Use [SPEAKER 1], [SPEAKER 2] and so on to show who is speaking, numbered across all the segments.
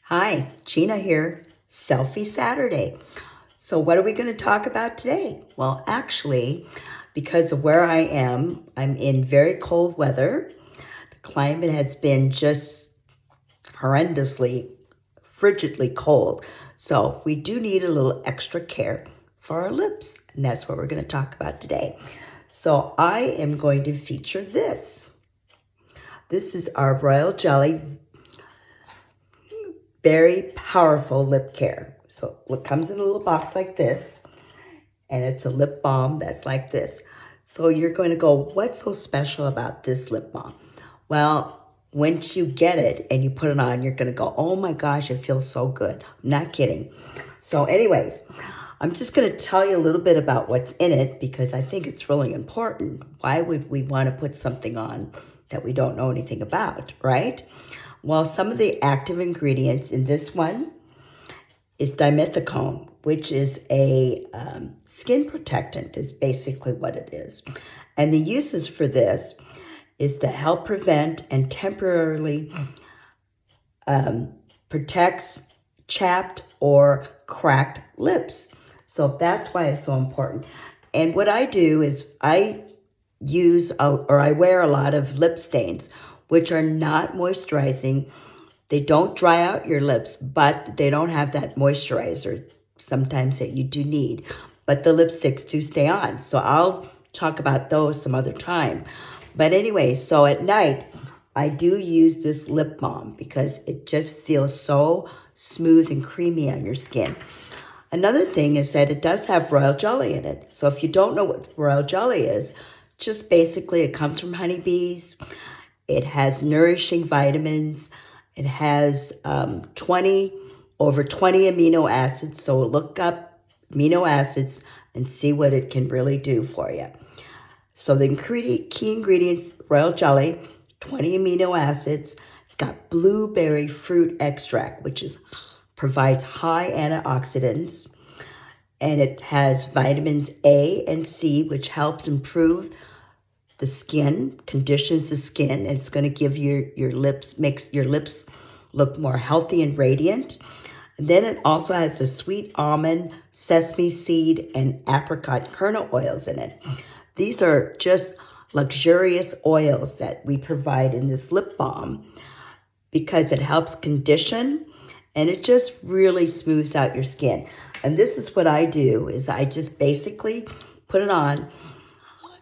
[SPEAKER 1] Hi, Gina here, Selfie Saturday. So what are we going to talk about today? Well, actually, because of where I am, I'm in very cold weather. The climate has been just horrendously, frigidly cold. So we do need a little extra care for our lips, and that's what we're going to talk about today. So I am going to feature this. This is our Royal Jelly Very Powerful Lip Care. So it comes in a little box like this, and it's a lip balm that's like this. So you're going to go, what's so special about this lip balm? Well, once you get it and you put it on, you're going to go, oh my gosh, it feels so good. I'm not kidding. So anyways, I'm just going to tell you a little bit about what's in it because I think it's really important. Why would we want to put something on that we don't know anything about, right? Well, some of the active ingredients in this one is dimethicone, which is a skin protectant, is basically what it is. And the uses for this is to help prevent and temporarily protects chapped or cracked lips. So that's why it's so important. And what I do is I wear a lot of lip stains, which are not moisturizing. They don't dry out your lips, but they don't have that moisturizer sometimes that you do need. But the lipsticks do stay on. So I'll talk about those some other time. But anyway, so at night, I do use this lip balm because it just feels so smooth and creamy on your skin. Another thing is that it does have royal jelly in it. So if you don't know what royal jelly is, just basically it comes from honeybees. It has nourishing vitamins. It has over 20 amino acids. So look up amino acids and see what it can really do for you. So the key ingredients, royal jelly, 20 amino acids. It's got blueberry fruit extract, which provides high antioxidants. And it has vitamins A and C, which helps improve the skin, conditions the skin, and it's going to give makes your lips look more healthy and radiant. And then it also has the sweet almond, sesame seed, and apricot kernel oils in it. These are just luxurious oils that we provide in this lip balm because it helps condition and it just really smooths out your skin. And this is what I do, is I just basically put it on.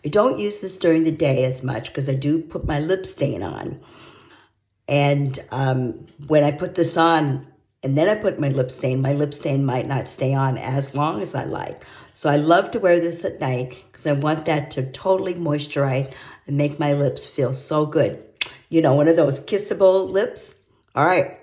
[SPEAKER 1] I don't use this during the day as much because I do put my lip stain on. And when I put this on and then I put my lip stain might not stay on as long as I like. So I love to wear this at night because I want that to totally moisturize and make my lips feel so good. You know, one of those kissable lips. All right.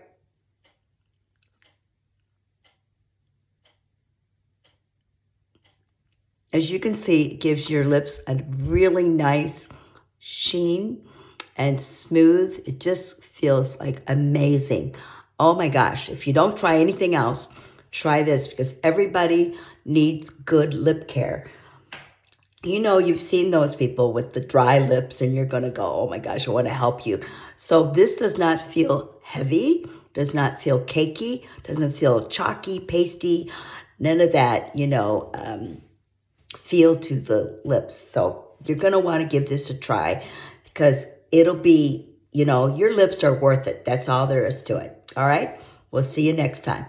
[SPEAKER 1] As you can see, it gives your lips a really nice sheen and smooth. It just feels like amazing. Oh my gosh, if you don't try anything else, try this because everybody needs good lip care. You know, you've seen those people with the dry lips and you're going to go, oh my gosh, I want to help you. So this does not feel heavy, does not feel cakey, doesn't feel chalky, pasty, none of that, feel to the lips. So you're going to want to give this a try because it'll be, your lips are worth it. That's all there is to it. All right. We'll see you next time.